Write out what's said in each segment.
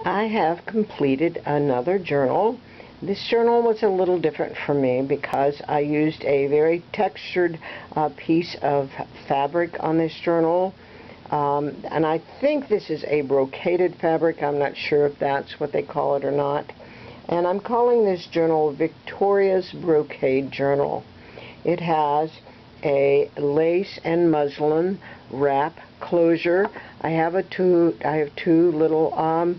I have completed another journal. This journal was a little different for me because I used a very textured piece of fabric on this journal. And I think this is a brocaded fabric. I'm not sure if that's what they call it or not. And I'm calling this journal Victoria's Brocade Journal. It has a lace and muslin wrap closure. I have two little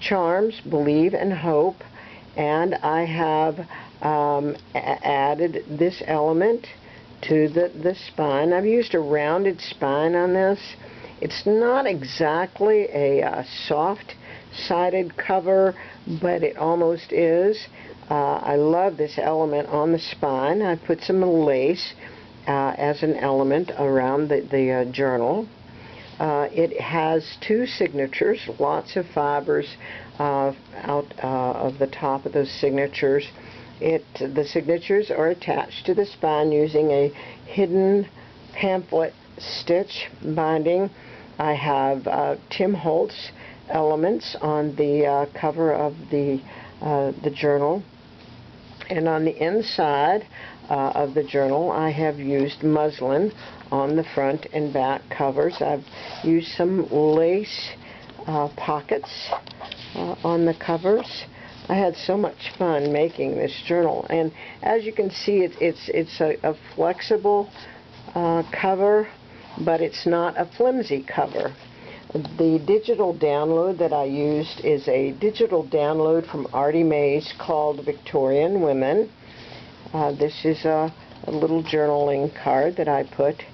charms, believe and hope, and I have added this element to the spine. I've used a rounded spine on this. It's not exactly a soft-sided cover, but it almost is. I love this element on the spine. I put some lace as an element around the journal. It has two signatures, lots of fibers out of the top of those signatures. The signatures are attached to the spine using a hidden pamphlet stitch binding. I have Tim Holtz elements on the cover of the journal, and on the inside of the journal I have used muslin on the front and back covers. I've used some lace pockets on the covers. I had so much fun making this journal, and as you can see, it's a flexible cover, but it's not a flimsy cover. The digital download that I used is a digital download from Artie Mays called Victorian Women. This is a little journaling card that I put,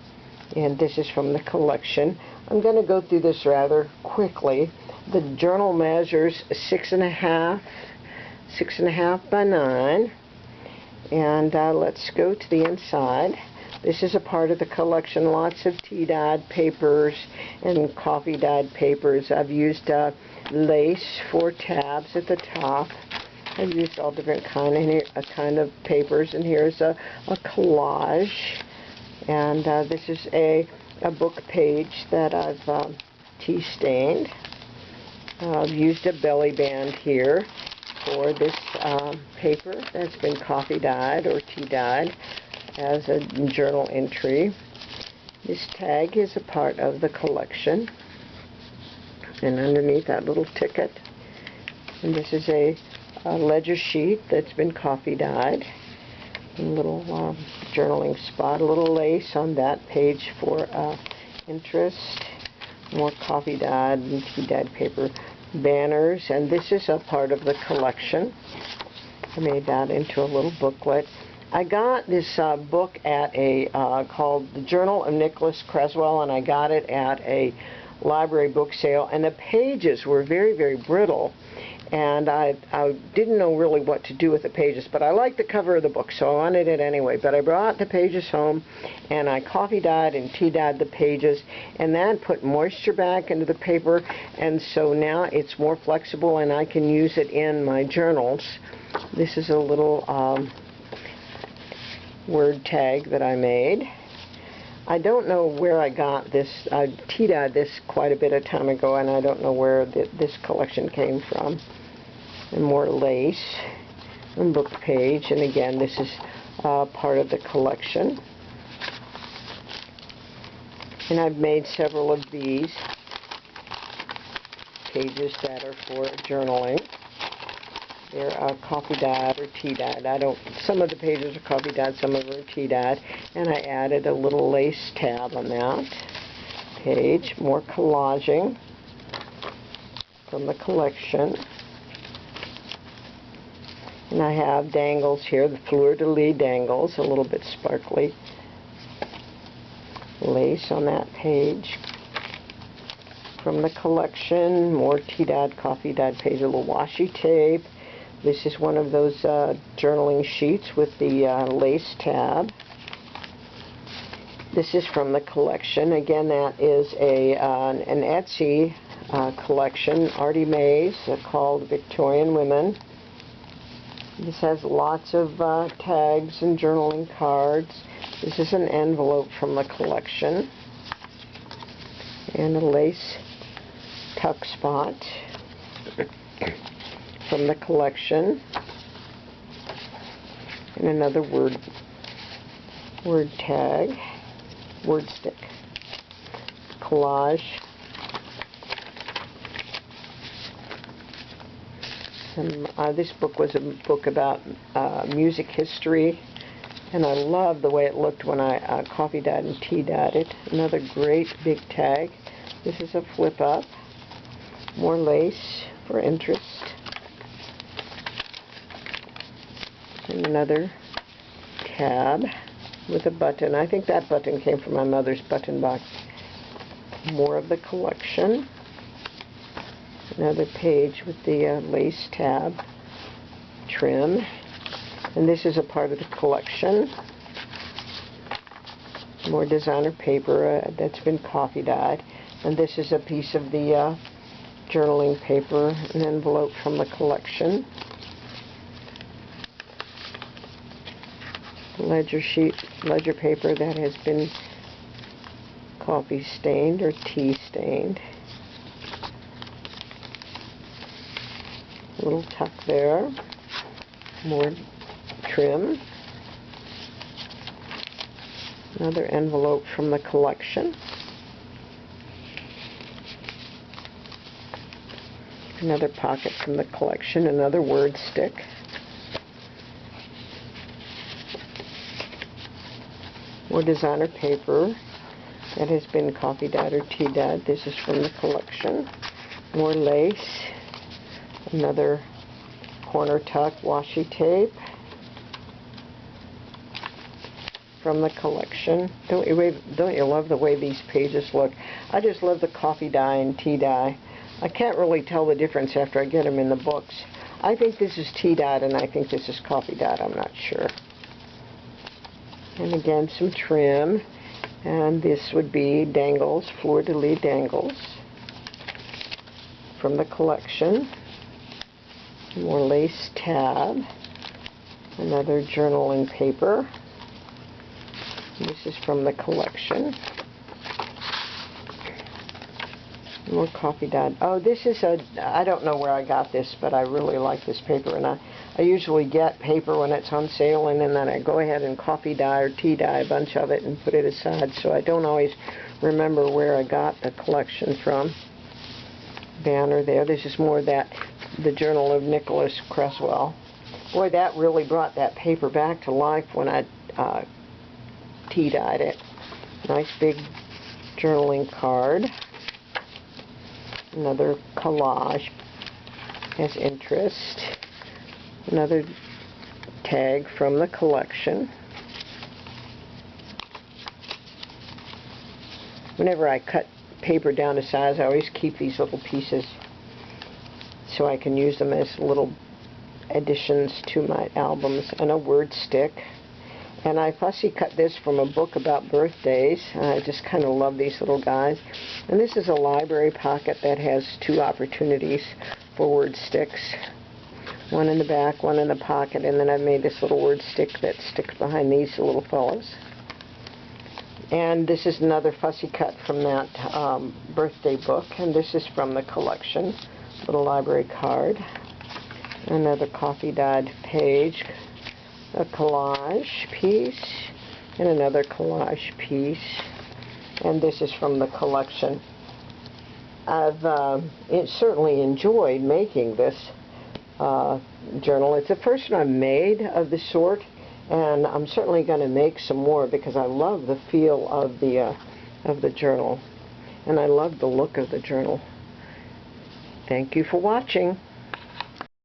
and this is from the collection. I'm going to go through this rather quickly. The journal measures 6.5 by 9, and let's go to the inside. This is a part of the collection, lots of tea-dyed papers and coffee-dyed papers. I've used lace for tabs at the top. I've used all different kind of papers, and here's a collage. And this is a book page that I've tea stained. I've used a belly band here for this paper that's been coffee dyed or tea dyed as a journal entry. This tag is a part of the collection, and underneath that little ticket. And this is a ledger sheet that's been coffee dyed. A little journaling spot, a little lace on that page for interest. More coffee dyed and tea dyed paper banners, and this is a part of the collection. I made that into a little booklet. I got this book at a called The Journal of Nicholas Creswell, and I got it at a library book sale, and the pages were very, very brittle, and I didn't know really what to do with the pages, but I liked the cover of the book, so I wanted it anyway. But I brought the pages home, and I coffee dyed and tea dyed the pages, and then put moisture back into the paper, and so now it's more flexible, and I can use it in my journals. This is a little word tag that I made. I don't know where I got this. I tea dyed this quite a bit of time ago, and I don't know where this collection came from. And more lace and book page, and again, this is part of the collection. And I've made several of these pages that are for journaling. They're coffee dyed or tea dyed. Some of the pages are coffee dyed, some of them are tea dyed, and I added a little lace tab on that page. More collaging from the collection. And I have dangles here, the fleur-de-lis dangles, a little bit sparkly lace on that page. From the collection, more tea-dyed, coffee-dyed page, a little washi tape. This is one of those journaling sheets with the lace tab. This is from the collection. Again, that is an Etsy collection, Artie Mays, called Victorian Women. This has lots of tags and journaling cards. This is an envelope from the collection. And a lace tuck spot. from the collection. And another word tag, word stick. Collage. This book was a book about music history, and I love the way it looked when I coffee dyed and tea dyed it. Another great big tag. This is a flip up. More lace for interest. And another tab with a button. I think that button came from my mother's button box. More of the collection. Another page with the lace tab trim. And this is a part of the collection. More designer paper that's been coffee dyed. And this is a piece of the journaling paper, an envelope from the collection. Ledger sheet, ledger paper that has been coffee stained or tea stained. Little tuck there. More trim. Another envelope from the collection. Another pocket from the collection. Another word stick. More designer paper that has been coffee dyed or tea dyed. This is from the collection. More lace. Another corner tuck washi tape from the collection. Don't you love the way these pages look? I just love the coffee dye and tea dye. I can't really tell the difference after I get them in the books. I think this is tea dyed and I think this is coffee dyed. I'm not sure. And again, some trim. And this would be dangles, fleur-de-lis dangles from the collection. More lace tab. Another journaling paper. This is from the collection. More coffee dyed. Oh, this is I don't know where I got this, but I really like this paper, and I usually get paper when it's on sale, and then I go ahead and coffee dye or tea dye a bunch of it and put it aside, so I don't always remember where I got the collection from. Banner there. This is more that the Journal of Nicholas Creswell. Boy, that really brought that paper back to life when I tea dyed it. Nice big journaling card. Another collage has interest. Another tag from the collection. Whenever I cut paper down to size, I always keep these little pieces so I can use them as little additions to my albums. And a word stick. And I fussy cut this from a book about birthdays. I just kind of love these little guys. And this is a library pocket that has two opportunities for word sticks. One in the back, one in the pocket, and then I've made this little word stick that sticks behind these little fellows. And this is another fussy cut from that birthday book, and this is from the collection. Little library card. Another coffee dyed page. A collage piece, and another collage piece, and this is from the collection. I've certainly enjoyed making this journal. It's the first one I've made of the sort, and I'm certainly going to make some more because I love the feel of the journal, and I love the look of the journal. Thank you for watching.